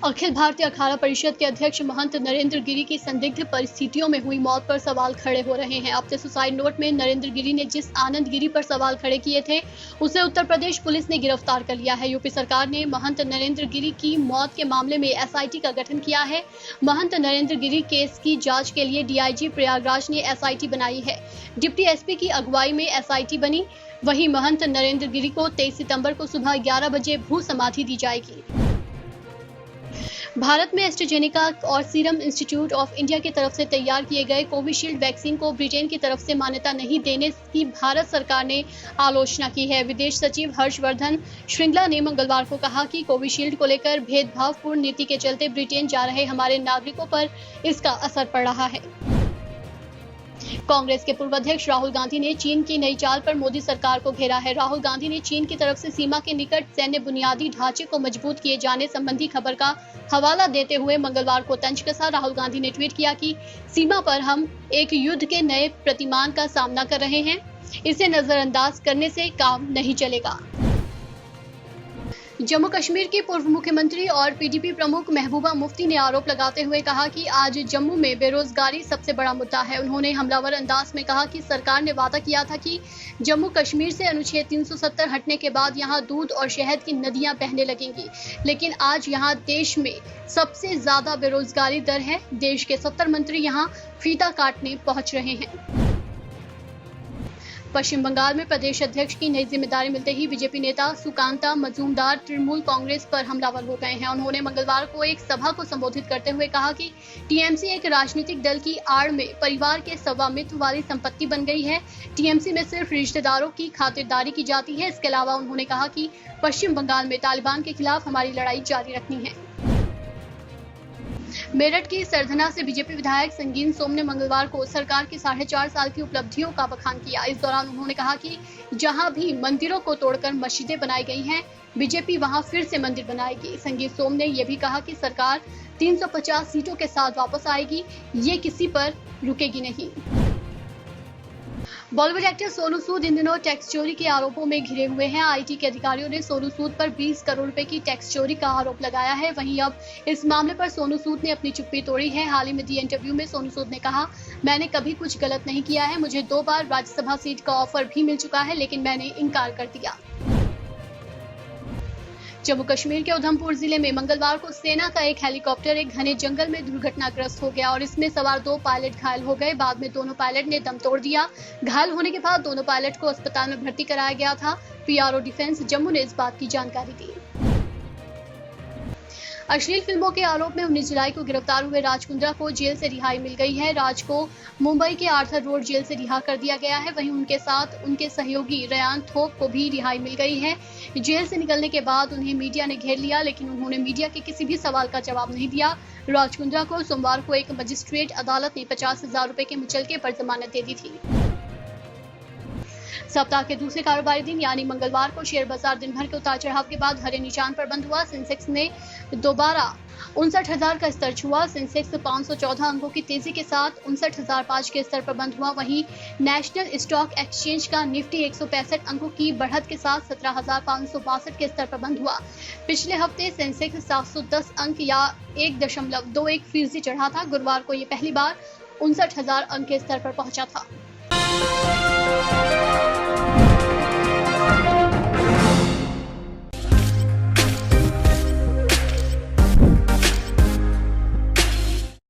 अखिल भारतीय अखाड़ा परिषद के अध्यक्ष महंत नरेंद्र गिरी की संदिग्ध परिस्थितियों में हुई मौत पर सवाल खड़े हो रहे हैं। अपने सुसाइड नोट में नरेंद्र गिरी ने जिस आनंद गिरी पर सवाल खड़े किए थे, उसे उत्तर प्रदेश पुलिस ने गिरफ्तार कर लिया है। यूपी सरकार ने महंत नरेंद्र गिरी की मौत के मामले में एसआईटी का गठन किया है। महंत नरेंद्र गिरी केस की जांच के लिए डीआईजी प्रयागराज ने एसआईटी बनाई है। डिप्टी एसपी की अगुवाई में एसआईटी बनी। वहीं महंत नरेंद्र गिरी को 23 सितंबर को सुबह 11 बजे भू समाधि दी जाएगी। भारत में एस्ट्राजेनेका और सीरम इंस्टीट्यूट ऑफ इंडिया की तरफ से तैयार किए गए कोविशील्ड वैक्सीन को ब्रिटेन की तरफ से मान्यता नहीं देने की भारत सरकार ने आलोचना की है। विदेश सचिव हर्षवर्धन श्रृंगला ने मंगलवार को कहा कि कोविशील्ड को लेकर भेदभावपूर्ण नीति के चलते ब्रिटेन जा रहे हमारे नागरिकों पर इसका असर पड़ रहा है। कांग्रेस के पूर्व अध्यक्ष राहुल गांधी ने चीन की नई चाल पर मोदी सरकार को घेरा है। राहुल गांधी ने चीन की तरफ से सीमा के निकट सैन्य बुनियादी ढांचे को मजबूत किए जाने संबंधी खबर का हवाला देते हुए मंगलवार को तंज कसा। राहुल गांधी ने ट्वीट किया कि सीमा पर हम एक युद्ध के नए प्रतिमान का सामना कर रहे हैं। इसे नजरअंदाज करने से काम नहीं चलेगा। जम्मू कश्मीर की पूर्व मुख्यमंत्री और पीडीपी प्रमुख महबूबा मुफ्ती ने आरोप लगाते हुए कहा कि आज जम्मू में बेरोजगारी सबसे बड़ा मुद्दा है। उन्होंने हमलावर अंदाज में कहा कि सरकार ने वादा किया था कि जम्मू कश्मीर से अनुच्छेद 370 हटने के बाद यहां दूध और शहद की नदियां बहने लगेंगी, लेकिन आज यहां देश में सबसे ज्यादा बेरोजगारी दर है। देश के 70 मंत्री यहां फीता काटने पहुंच रहे हैं। पश्चिम बंगाल में प्रदेश अध्यक्ष की नई जिम्मेदारी मिलते ही बीजेपी नेता सुकांता मजूमदार तृणमूल कांग्रेस पर हमलावर हो गए हैं। उन्होंने मंगलवार को एक सभा को संबोधित करते हुए कहा कि टीएमसी एक राजनीतिक दल की आड़ में परिवार के स्वामित्व वाली संपत्ति बन गई है। टीएमसी में सिर्फ रिश्तेदारों की खातिरदारी की जाती है। इसके अलावा उन्होंने कहा कि पश्चिम बंगाल में तालिबान के खिलाफ हमारी लड़ाई जारी रखनी है। मेरठ की सरधना से बीजेपी विधायक संगीन सोम ने मंगलवार को सरकार की 4.5 साल की उपलब्धियों का बखान किया। इस दौरान उन्होंने कहा कि जहां भी मंदिरों को तोड़कर मस्जिदें बनाई गई हैं, बीजेपी वहां फिर से मंदिर बनाएगी। संगीन सोम ने यह भी कहा कि सरकार 350 सीटों के साथ वापस आएगी, ये किसी पर रुकेगी नहीं। बॉलीवुड एक्टर सोनू सूद इन दिनों टैक्स चोरी के आरोपों में घिरे हुए हैं। आईटी के अधिकारियों ने सोनू सूद पर 20 करोड़ रुपए की टैक्स चोरी का आरोप लगाया है। वहीं अब इस मामले पर सोनू सूद ने अपनी चुप्पी तोड़ी है। हाल ही में दिए इंटरव्यू में सोनू सूद ने कहा, मैंने कभी कुछ गलत नहीं किया है। मुझे 2 बार राज्यसभा सीट का ऑफर भी मिल चुका है, लेकिन मैंने इनकार कर दिया। जम्मू कश्मीर के उधमपुर जिले में मंगलवार को सेना का एक हेलीकॉप्टर एक घने जंगल में दुर्घटनाग्रस्त हो गया और इसमें सवार 2 पायलट घायल हो गए। बाद में दोनों पायलट ने दम तोड़ दिया। घायल होने के बाद दोनों पायलट को अस्पताल में भर्ती कराया गया था। पीआरओ डिफेंस जम्मू ने इस बात की जानकारी दी। अश्लील फिल्मों के आरोप में 19 जुलाई को गिरफ्तार हुए राज कुंद्रा को जेल से रिहाई मिल गई है। राज को मुंबई के आर्थर रोड जेल से रिहा कर दिया गया है। वहीं उनके साथ उनके सहयोगी रेयान थोप को भी रिहाई मिल गई है। जेल से निकलने के बाद उन्हें मीडिया ने घेर लिया, लेकिन उन्होंने मीडिया के किसी भी सवाल का जवाब नहीं दिया। राज कुंद्रा को सोमवार को एक मजिस्ट्रेट अदालत ने 50,000 रुपए के मुचलके पर जमानत दे दी थी। सप्ताह के दूसरे कारोबारी दिन यानी मंगलवार को शेयर बाजार दिन भर के उतार चढ़ाव के बाद हरे निशान पर बंद हुआ। सेंसेक्स ने दोबारा 59,000 का स्तर छुआ। सेंसेक्स 514 अंकों की तेजी के साथ 59,005 के स्तर पर बंद हुआ। वहीं नेशनल स्टॉक एक्सचेंज का निफ्टी 165 अंकों की बढ़त के साथ 17,562 के स्तर पर बंद हुआ। पिछले हफ्ते सेंसेक्स 710 अंक या 1.21% चढ़ा था। गुरुवार को ये पहली बार 59,000 अंक के स्तर पर पहुंचा था।